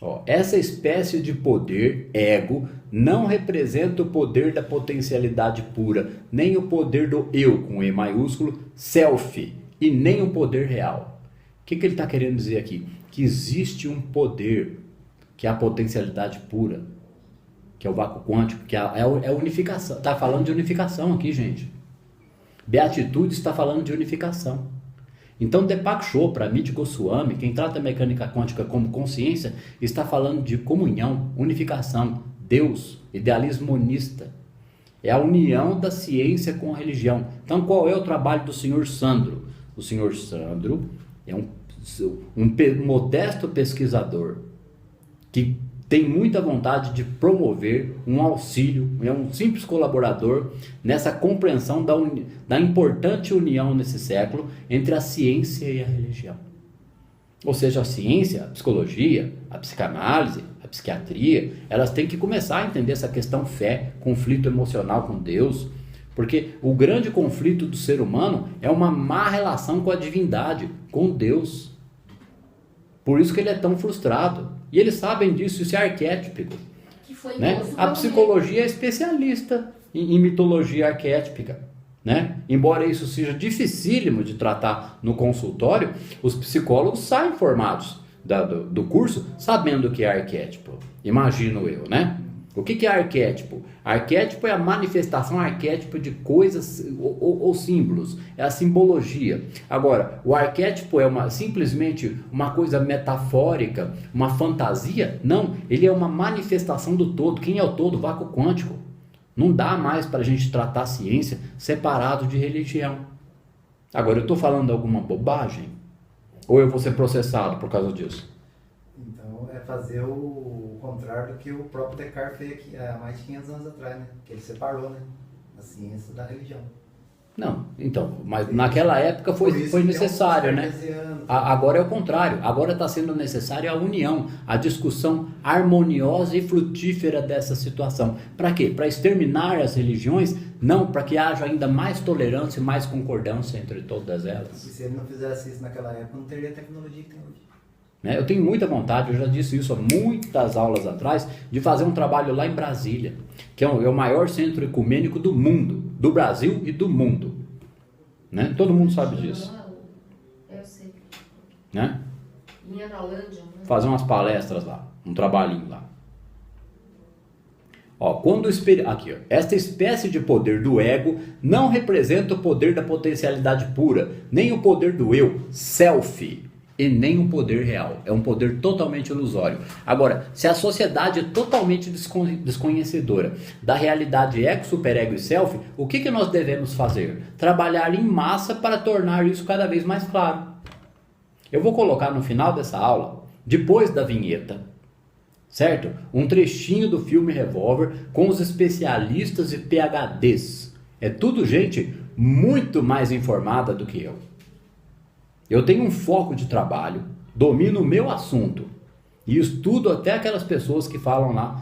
Ó, essa espécie de poder, ego, não representa o poder da potencialidade pura, nem o poder do eu, com E maiúsculo, self, e nem o poder real. O que ele está querendo dizer aqui? Que existe um poder, que é a potencialidade pura, que é o vácuo quântico, que é a unificação. Está falando de unificação aqui, gente. Beatitude está falando de unificação. Então, Deepak Chopra, Amit Goswami, quem trata a mecânica quântica como consciência, está falando de comunhão, unificação, Deus, idealismo monista. É a união da ciência com a religião. Então, qual é o trabalho do Sr. Sandro? O Sr. Sandro é um modesto pesquisador que tem muita vontade de promover um auxílio, é um simples colaborador nessa compreensão da importante união nesse século entre a ciência e a religião. Ou seja, a ciência, a psicologia, a psicanálise, a psiquiatria, elas têm que começar a entender essa questão fé, conflito emocional com Deus, porque o grande conflito do ser humano é uma má relação com a divindade, com Deus. Por isso que ele é tão frustrado. E eles sabem disso, isso é arquétipico. Que foi Né? A psicologia é especialista em mitologia arquétipica. Né? Embora isso seja dificílimo de tratar no consultório, os psicólogos saem formados do curso sabendo o que é arquétipo. Imagino eu, né? O que é arquétipo? Arquétipo é a manifestação arquétipo de coisas ou símbolos, é a simbologia. Agora, o arquétipo é simplesmente uma coisa metafórica, uma fantasia? Não, ele é uma manifestação do todo. Quem é o todo? O vácuo quântico. Não dá mais para a gente tratar a ciência separado de religião. Agora, eu estou falando alguma bobagem? Ou eu vou ser processado por causa disso? Então, é fazer o contrário do que o próprio Descartes fez aqui há mais de 500 anos atrás, né? Que ele separou, né? A ciência da religião. Não, então, mas naquela época foi necessário, né? Agora é o contrário, agora está sendo necessária a união, a discussão harmoniosa e frutífera dessa situação. Para quê? Para exterminar as religiões? Não, para que haja ainda mais tolerância e mais concordância entre todas elas. E se ele não fizesse isso naquela época, não teria a tecnologia que tem hoje. Eu tenho muita vontade, eu já disse isso há muitas aulas atrás, de fazer um trabalho lá em Brasília, que é o maior centro ecumênico do mundo, do Brasil e do mundo. Né? Todo mundo sabe disso. Eu sei. Né? Em Analândia, né? Fazer umas palestras lá, um trabalhinho lá. Ó, aqui, ó, esta espécie de poder do ego não representa o poder da potencialidade pura, nem o poder do eu, self, e nem um poder real. É um poder totalmente ilusório. Agora, se a sociedade é totalmente desconhecedora da realidade ego, superego e self, o que nós devemos fazer? Trabalhar em massa para tornar isso cada vez mais claro. Eu vou colocar no final dessa aula, depois da vinheta, certo? Um trechinho do filme Revolver com os especialistas e PhDs. É tudo gente muito mais informada do que eu. Eu tenho um foco de trabalho, domino o meu assunto e estudo até aquelas pessoas que falam lá.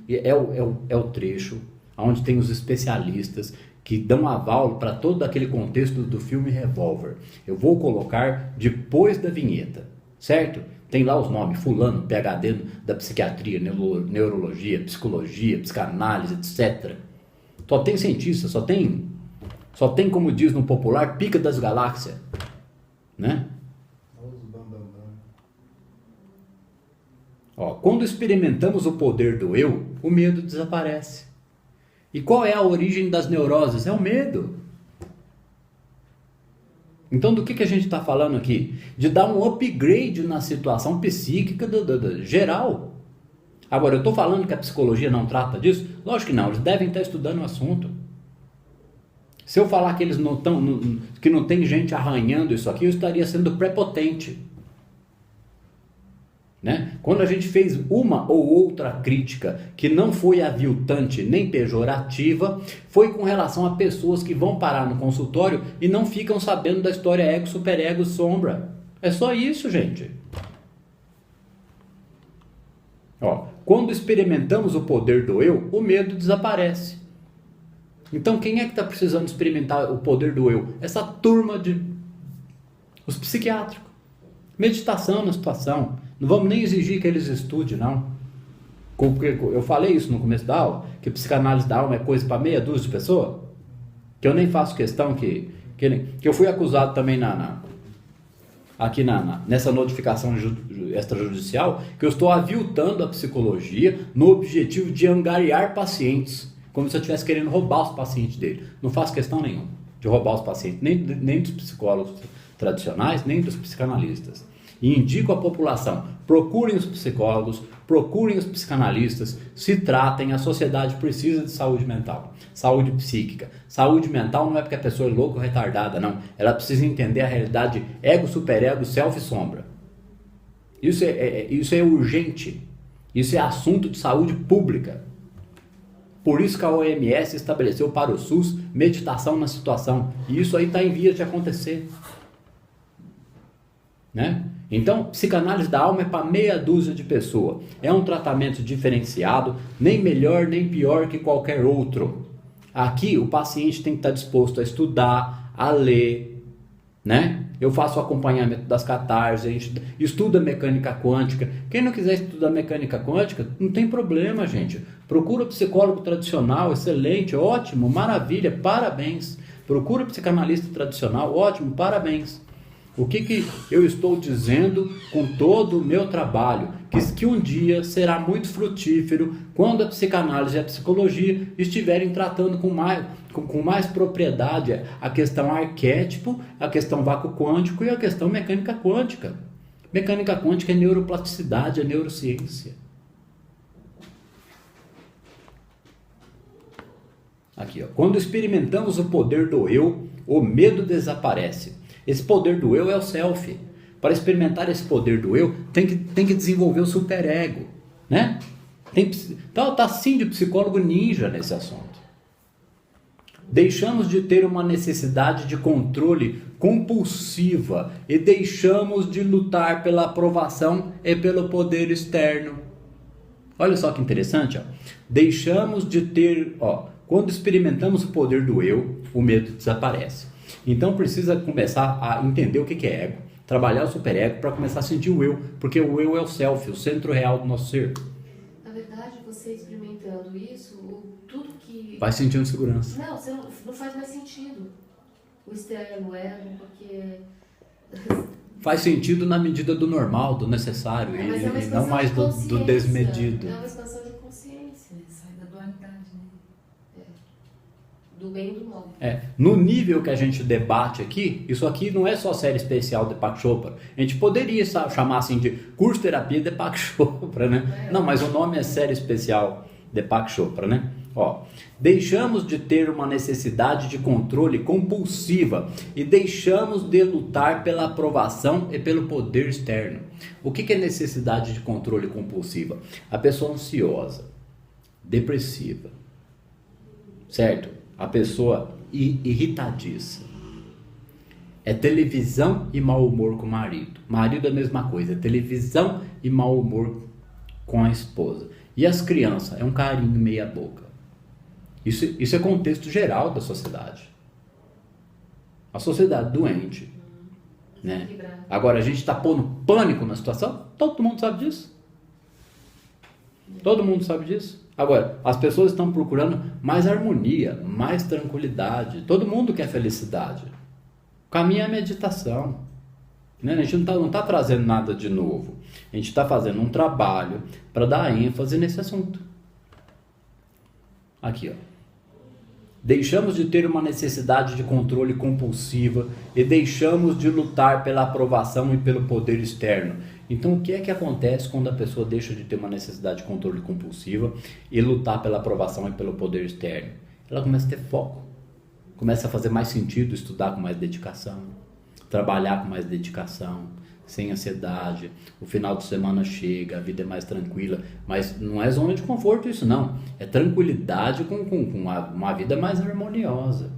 É o trecho onde tem os especialistas que dão aval para todo aquele contexto do filme Revolver. Eu vou colocar depois da vinheta, certo? Tem lá os nomes, fulano, PhD da psiquiatria, neurologia, psicologia, psicanálise, etc. Só tem cientista, só tem, como diz no popular, pica das galáxias. Né? Ó, quando experimentamos o poder do eu, o medo desaparece. E qual é a origem das neuroses? É o medo. Então do que a gente está falando aqui? De dar um upgrade na situação psíquica geral. Agora, eu estou falando que a psicologia não trata disso? Lógico que não, eles devem estar estudando o assunto. Se eu falar que eles que não tem gente arranhando isso aqui, eu estaria sendo prepotente. Né? Quando a gente fez uma ou outra crítica que não foi aviltante nem pejorativa, foi com relação a pessoas que vão parar no consultório e não ficam sabendo da história ego, superego, sombra. É só isso, gente. Ó, quando experimentamos o poder do eu, o medo desaparece. Então, quem é que está precisando experimentar o poder do eu? Essa turma os psiquiátricos. Meditação na situação. Não vamos nem exigir que eles estudem, não. Eu falei isso no começo da aula, que psicanálise da alma é coisa para meia dúzia de pessoas, que eu nem faço questão que eu fui acusado também aqui nessa notificação extrajudicial, que eu estou aviltando a psicologia no objetivo de angariar pacientes, como se eu estivesse querendo roubar os pacientes dele. Não faço questão nenhuma de roubar os pacientes, nem dos psicólogos tradicionais, nem dos psicanalistas. E indico à população, procurem os psicólogos, procurem os psicanalistas, se tratem, a sociedade precisa de saúde mental, saúde psíquica. Saúde mental não é porque a pessoa é louca ou retardada, não. Ela precisa entender a realidade ego, superego, self e sombra. Isso é urgente, isso é assunto de saúde pública. Por isso que a OMS estabeleceu para o SUS meditação na situação, e isso aí está em vias de acontecer. Né? Então, psicanálise da alma é para meia dúzia de pessoas. É um tratamento diferenciado, nem melhor nem pior que qualquer outro. Aqui o paciente tem que estar disposto a estudar, a ler, né? Eu faço o acompanhamento das catarses, a gente estuda mecânica quântica. Quem não quiser estudar mecânica quântica, não tem problema, gente. Procura o psicólogo tradicional, excelente, ótimo, maravilha, parabéns. Procura o psicanalista tradicional, ótimo, parabéns. O que eu estou dizendo com todo o meu trabalho? Que um dia será muito frutífero quando a psicanálise e a psicologia estiverem tratando com mais propriedade a questão arquétipo, a questão vácuo quântico e a questão mecânica quântica. Mecânica quântica é neuroplasticidade, é neurociência. Aqui, ó. Quando experimentamos o poder do eu, o medo desaparece. Esse poder do eu é o self. Para experimentar esse poder do eu, tem que desenvolver o superego, né? Então tá sim de psicólogo ninja nesse assunto. Deixamos de ter uma necessidade de controle compulsiva e deixamos de lutar pela aprovação e pelo poder externo. Olha só que interessante, ó. Deixamos de ter, quando experimentamos o poder do eu, o medo desaparece. Então precisa começar a entender o que é ego, trabalhar o superego para começar a sentir o eu, porque o eu é o self, o centro real do nosso ser. Na verdade, você experimentando isso, tudo que... Vai sentindo segurança. Não, você não faz mais sentido. O externo, o ego, porque... Faz sentido na medida do normal, do necessário, e não mais do desmedido. É uma expansão de consciência. Sai da dualidade, né? Do bem e do mal. No nível que a gente debate aqui, isso aqui não é só série especial de Deepak Chopra. A gente poderia chamar assim de curso terapia de Deepak Chopra, né? Não, mas o nome é série especial de Deepak Chopra, né? Deixamos de ter uma necessidade de controle compulsiva e deixamos de lutar pela aprovação e pelo poder externo. O que é necessidade de controle compulsiva? A pessoa ansiosa, depressiva, certo? A pessoa irritadiça. É televisão e mau humor com o marido. Marido é a mesma coisa, é televisão e mau humor com a esposa. E as crianças? É um carinho meia boca. Isso é contexto geral da sociedade. A sociedade doente. Né? Agora, a gente está pondo pânico na situação? Todo mundo sabe disso. Todo mundo sabe disso. Agora, as pessoas estão procurando mais harmonia, mais tranquilidade. Todo mundo quer felicidade. O caminho é a meditação. Né? A gente não está trazendo nada de novo. A gente está fazendo um trabalho para dar ênfase nesse assunto. Aqui, ó. Deixamos de ter uma necessidade de controle compulsiva e deixamos de lutar pela aprovação e pelo poder externo. Então, o que é que acontece quando a pessoa deixa de ter uma necessidade de controle compulsiva e lutar pela aprovação e pelo poder externo? Ela começa a ter foco, começa a fazer mais sentido estudar com mais dedicação, trabalhar com mais dedicação, sem ansiedade. O final de semana chega, a vida é mais tranquila, mas não é zona de conforto isso não, é tranquilidade com uma vida mais harmoniosa.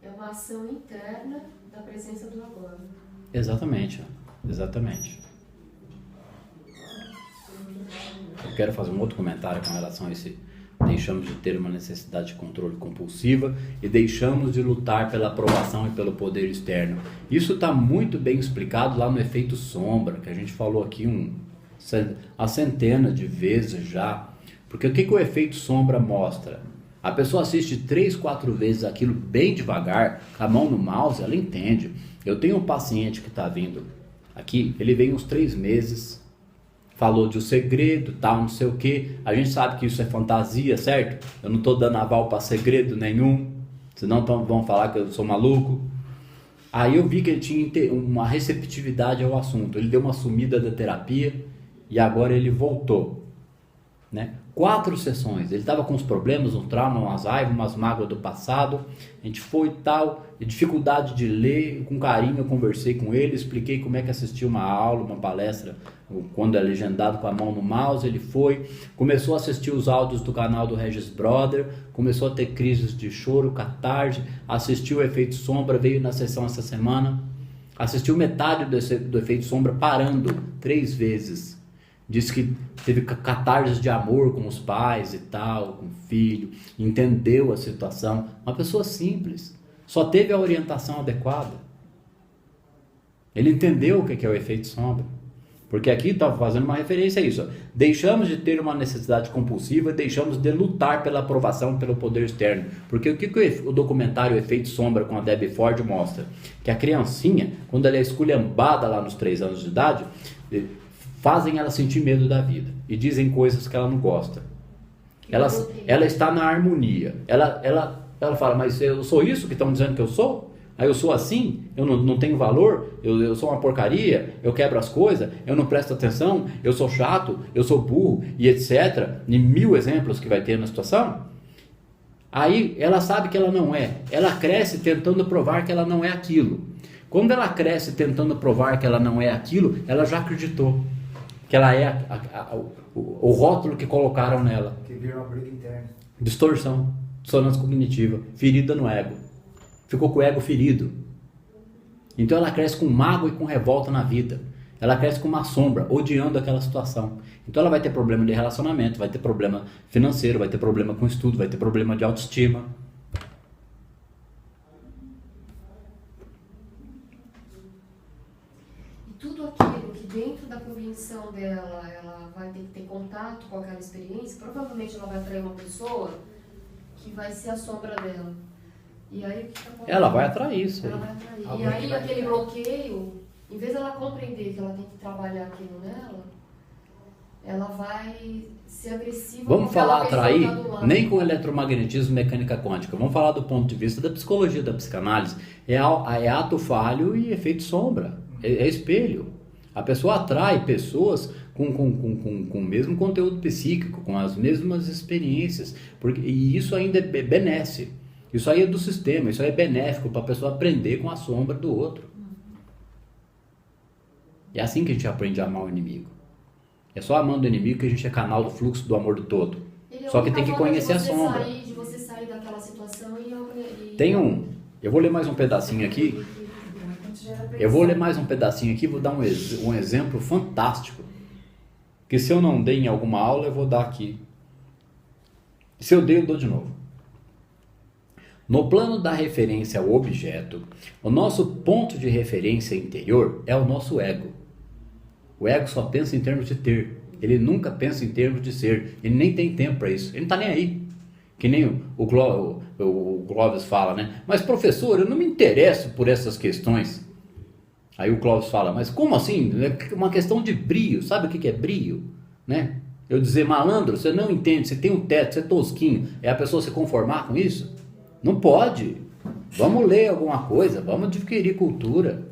É uma ação interna da presença do agora. Exatamente. Eu quero fazer um outro comentário com relação a esse. Tem deixamos de ter uma necessidade de controle compulsiva e deixamos de lutar pela aprovação e pelo poder externo. Isso está muito bem explicado lá no efeito sombra, que a gente falou aqui a centena de vezes já. Porque o que o efeito sombra mostra? A pessoa assiste 3, 4 vezes aquilo bem devagar, com a mão no mouse, ela entende. Eu tenho um paciente que está vindo aqui, ele vem uns 3 meses, falou de O Segredo, tal, não sei o que. A gente sabe que isso é fantasia, certo? Eu não estou dando aval para segredo nenhum, senão vão falar que eu sou maluco. Aí eu vi que ele tinha uma receptividade ao assunto. Ele deu uma sumida da terapia e agora ele voltou, né? 4 sessões, ele estava com uns problemas, um trauma, umas raivas, umas mágoas do passado, a gente foi e tal, dificuldade de ler, com carinho eu conversei com ele, expliquei como é que assistir uma aula, uma palestra, quando é legendado com a mão no mouse, ele foi, começou a assistir os áudios do canal do Regis Brother, começou a ter crises de choro, catarse, assistiu o efeito sombra, veio na sessão essa semana, assistiu metade do efeito sombra parando 3 vezes. Disse que teve catarse de amor com os pais e tal, com o filho, entendeu a situação. Uma pessoa simples, só teve a orientação adequada. Ele entendeu o que é o efeito sombra. Porque aqui está fazendo uma referência a isso. Ó. Deixamos de ter uma necessidade compulsiva, deixamos de lutar pela aprovação pelo poder externo. Porque o que o documentário Efeito Sombra com a Debbie Ford mostra? Que a criancinha, quando ela é esculhambada lá nos 3 anos de idade, fazem ela sentir medo da vida e dizem coisas que ela não gosta. Ela está na harmonia. Ela fala, mas eu sou isso que estão dizendo que eu sou? Aí eu sou assim? Eu não tenho valor? Eu sou uma porcaria? Eu quebro as coisas? Eu não presto atenção? Eu sou chato? Eu sou burro? E etc. E 1000 exemplos que vai ter na situação. Aí ela sabe que ela não é. Ela cresce tentando provar que ela não é aquilo. Quando ela cresce tentando provar que ela não é aquilo, ela já acreditou que ela é o rótulo que colocaram nela. Que vira uma briga interna. Distorção, dissonância cognitiva, ferida no ego. Ficou com o ego ferido. Então ela cresce com mágoa e com revolta na vida. Ela cresce com uma sombra, odiando aquela situação. Então ela vai ter problema de relacionamento, vai ter problema financeiro, vai ter problema com estudo, vai ter problema de autoestima. Tudo aquilo que dentro da cognição dela, ela vai ter que ter contato com aquela experiência, provavelmente ela vai atrair uma pessoa que vai ser a sombra dela. E aí o que acontece? Ela vai atrair isso. Ela vai atrair. E aí aquele bloqueio, em vez dela compreender que ela tem que trabalhar aquilo nela, ela vai ser agressiva. Vamos falar atrair, nem com eletromagnetismo e mecânica quântica. Vamos falar do ponto de vista da psicologia, da psicanálise. É ato falho e efeito sombra. É espelho. A pessoa atrai pessoas com o mesmo conteúdo psíquico, com as mesmas experiências. E isso ainda é benesse. Isso aí é do sistema, isso aí é benéfico para a pessoa aprender com a sombra do outro. É assim que a gente aprende a amar o inimigo. É só amando o inimigo que a gente é canal do fluxo do amor do todo. Só que tem que conhecer a sombra. De você sair daquela situação e... Tem eu vou ler mais um pedacinho aqui. Eu vou ler mais um pedacinho aqui, vou dar um exemplo fantástico. Que se eu não dei em alguma aula, eu vou dar aqui. Se eu dei, eu dou de novo. No plano da referência ao objeto, o nosso ponto de referência interior é o nosso ego. O ego só pensa em termos de ter. Ele nunca pensa em termos de ser. Ele nem tem tempo para isso. Ele não está nem aí. Que nem o Clóvis fala, né? Mas professor, eu não me interesso por essas questões. Aí o Clóvis fala, mas como assim? É uma questão de brio. Sabe o que é brio? Né? Eu dizer, malandro, você não entende, você tem um teto, você é tosquinho. É a pessoa se conformar com isso? Não pode. Vamos ler alguma coisa, vamos adquirir cultura.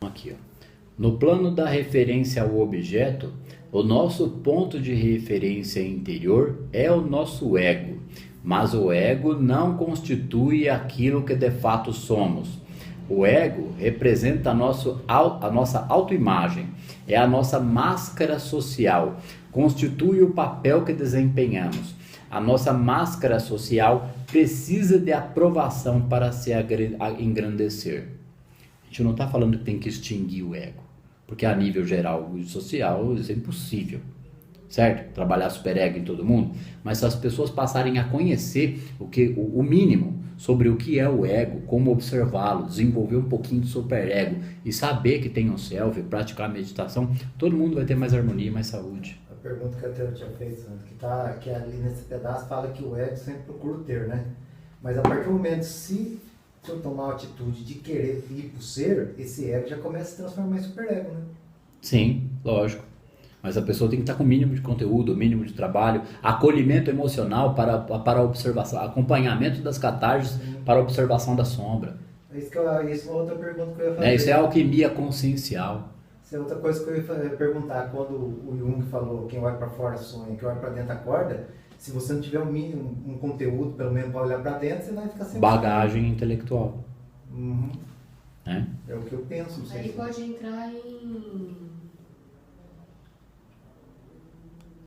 Aqui, ó. No plano da referência ao objeto, o nosso ponto de referência interior é o nosso ego. Mas o ego não constitui aquilo que de fato somos. O ego representa a nossa autoimagem, é a nossa máscara social, constitui o papel que desempenhamos. A nossa máscara social precisa de aprovação para se engrandecer. A gente não está falando que tem que extinguir o ego, porque a nível geral e social isso é impossível. certo? Trabalhar superego em todo mundo, mas se as pessoas passarem a conhecer o mínimo sobre o que é o ego, como observá-lo, desenvolver um pouquinho de superego e saber que tem um self, praticar meditação, todo mundo vai ter mais harmonia e mais saúde. A pergunta que eu tinha feito, que ali nesse pedaço fala que o ego sempre procura ter, né? Mas a partir do momento, se eu tomar a atitude de querer ir pro ser, esse ego já começa a se transformar em superego, né? Sim, lógico. Mas a pessoa tem que estar com o mínimo de conteúdo, o mínimo de trabalho, acolhimento emocional para a observação, acompanhamento das catarses para a observação da sombra. Isso é uma outra pergunta que eu ia fazer. Isso é alquimia consciencial. Isso é outra coisa que eu ia perguntar. Quando o Jung falou quem vai para fora sonha, quem vai para dentro acorda, se você não tiver um mínimo, um conteúdo, pelo menos para olhar para dentro, você vai ficar sem bagagem intelectual. Uhum. Né? É o que eu penso. Não sei Aí se... pode entrar em